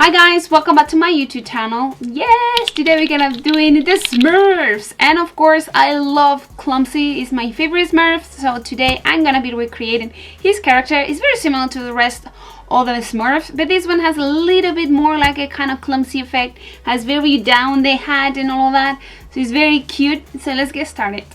Hi guys, welcome back to my YouTube channel. Yes, today we're gonna be doing the Smurfs, and of course I love Clumsy. It's my favorite Smurf, so today I'm gonna be recreating his character. It's very similar to the rest of the Smurfs, but this one has a little bit more like a kind of clumsy effect, has very down the hat and all of that, so it's very cute. So let's get started.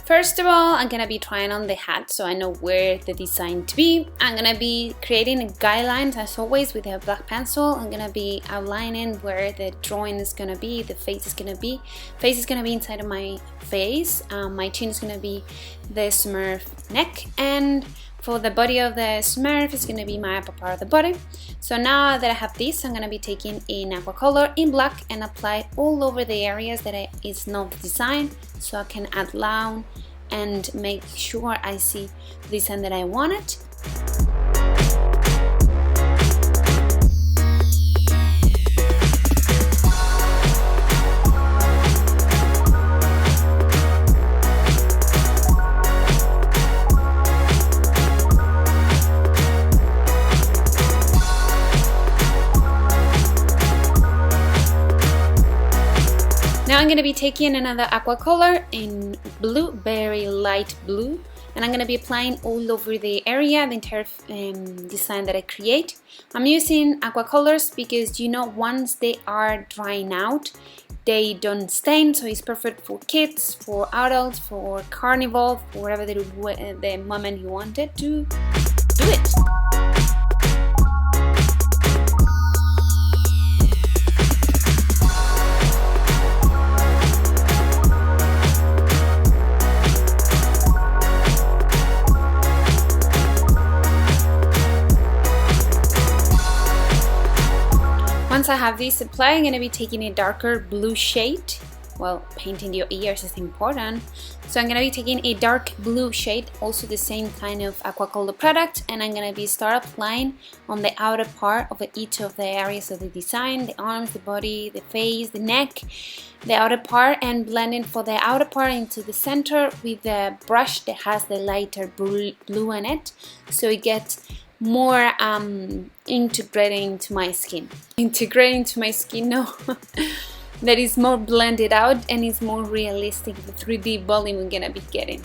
First of all, I'm gonna be trying on the hat so I know where the design to be. I'm gonna be creating guidelines as always with a black pencil. I'm gonna be outlining where the drawing is gonna be, the face is gonna be. Face is gonna be inside of my face. My chin is gonna be the Smurf neck, and for the body of the Smurf is gonna be my upper part of the body. So now that I have this, I'm gonna be taking an aqua color in black and apply all over the areas that is not the design, so I can outline and make sure I see the design that I wanted. Now I'm going to be taking another aqua color in blue, very light blue, and I'm going to be applying all over the area, the entire design that I create. I'm using aqua colors because once they are drying out, they don't stain, so it's perfect for kids, for adults, for carnival, for whatever the moment you wanted to do it. Once I have this applied, I'm going to be taking a darker blue shade. Well, painting your ears is important. So I'm going to be taking a dark blue shade, also the same kind of aqua color product, and I'm going to be start applying on the outer part of each of the areas of the design, the arms, the body, the face, the neck, the outer part, and blending for the outer part into the center with the brush that has the lighter blue in it, so it gets more integrating into my skin. Integrating into my skin, no. That is more blended out and is more realistic, the 3D volume we're gonna be getting.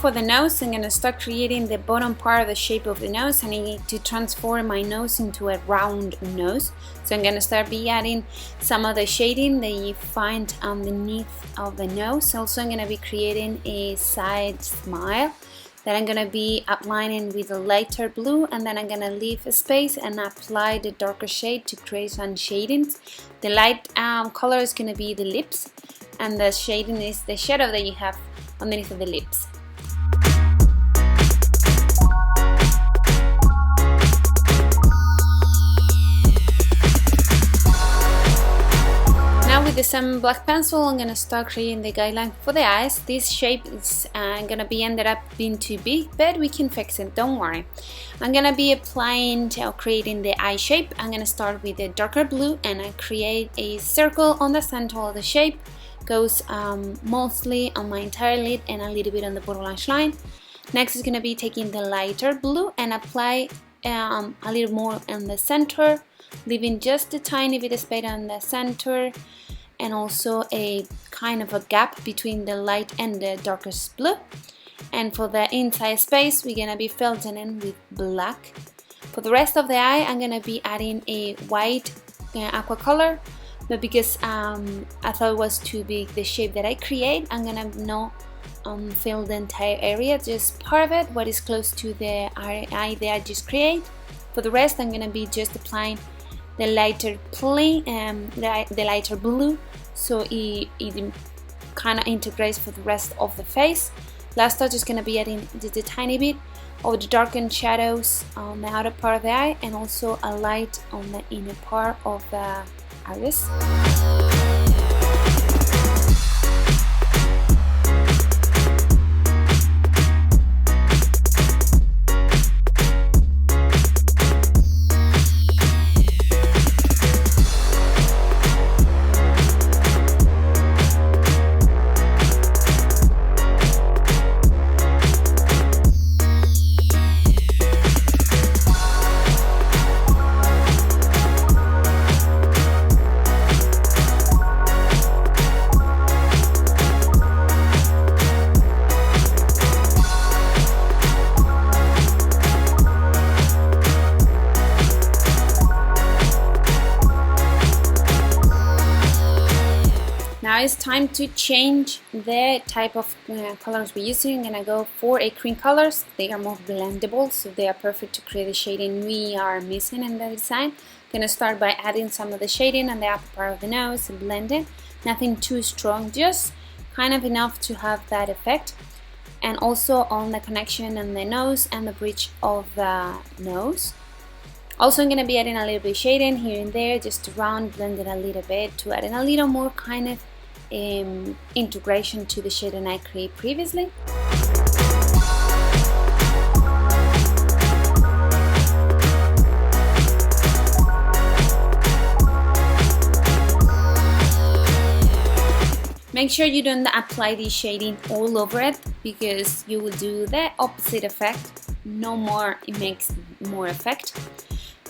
For the nose, I'm going to start creating the bottom part of the shape of the nose. I need to transform my nose into a round nose, so I'm going to start adding some of the shading that you find underneath of the nose. Also, I'm going to be creating a side smile that I'm going to be outlining with a lighter blue, and then I'm going to leave a space and apply the darker shade to create some shadings. The light color is going to be the lips, and the shading is the shadow that you have underneath of the lips. With the same black pencil, I'm gonna start creating the guideline for the eyes. This shape is gonna be ended up being too big, but we can fix it, don't worry. I'm gonna be applying creating the eye shape. I'm gonna start with the darker blue, and I create a circle on the center of the shape. Goes mostly on my entire lid and a little bit on the border lash line. Next is gonna be taking the lighter blue and apply a little more in the center, leaving just a tiny bit of space on the center, and also a kind of a gap between the light and the darkest blue. And for the inside space, we're gonna be filling in with black. For the rest of the eye, I'm gonna be adding a white aqua color, but because I thought it was too big the shape that I create, I'm gonna not fill the entire area, just part of it, what is close to the eye that I just create. For the rest, I'm gonna be just applying the lighter the lighter blue, so it kind of integrates for the rest of the face. Last touch is gonna be adding just a tiny bit of the darkened shadows on the outer part of the eye, and also a light on the inner part of the iris. Now it's time to change the type of colors we're using. I'm gonna go for a cream colors. They are more blendable, so they are perfect to create the shading we are missing in the design. Gonna start by adding some of the shading on the upper part of the nose and blend it. Nothing too strong, just kind of enough to have that effect. And also on the connection on the nose and the bridge of the nose. Also, I'm gonna be adding a little bit of shading here and there, just to round blend it a little bit, to add in a little more kind of integration to the shading I created previously. Make sure you don't apply the shading all over it, because you will do the opposite effect. No more, it makes more effect.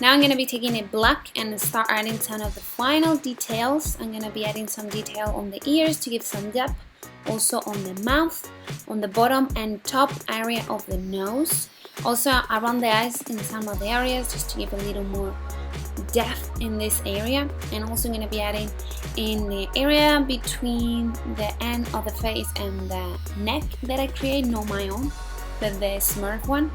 Now I'm going to be taking a black and start adding some of the final details. I'm going to be adding some detail on the ears to give some depth, also on the mouth, on the bottom and top area of the nose, also around the eyes in some of the areas, just to give a little more depth in this area. And also I'm going to be adding in the area between the end of the face and the neck that I create, not my own, but the Smurf one.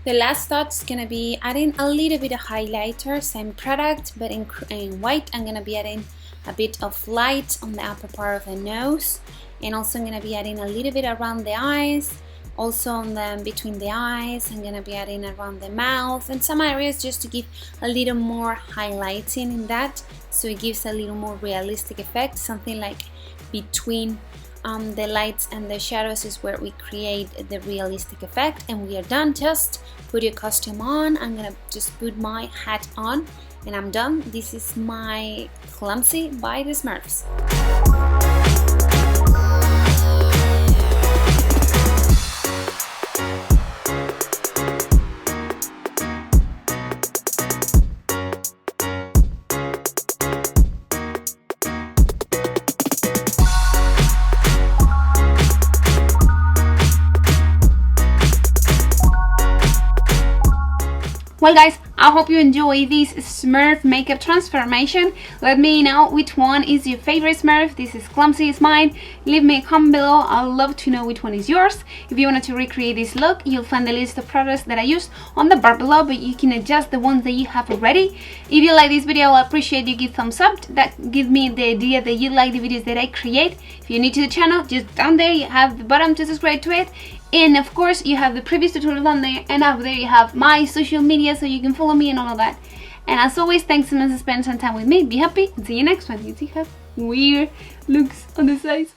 The last touch is going to be adding a little bit of highlighter, same product but in white. I'm going to be adding a bit of light on the upper part of the nose, and also I'm going to be adding a little bit around the eyes, also on the between the eyes. I'm going to be adding around the mouth and some areas, just to give a little more highlighting in that, so it gives a little more realistic effect. Something like between the lights and the shadows is where we create the realistic effect. And we are done. Just put your costume on. I'm gonna just put my hat on and I'm done. This is my Clumsy by the Smurfs. Well guys, I hope you enjoy this Smurf makeup transformation. Let me know which one is your favorite Smurf. This is Clumsy, is mine. Leave me a comment below. I'd love to know which one is yours. If you wanted to recreate this look, you'll find the list of products that I used on the bar below, but you can adjust the ones that you have already. If you like this video, I appreciate you give thumbs up. That gives me the idea that you like the videos that I create. If you're new to the channel, just down there you have the button to subscribe to it. And of course you have the previous tutorial down there, and up there you have my social media, so you can follow me and all of that. And as always, thanks so much for spending some time with me. Be happy and see you next one. You see how weird looks on the sides.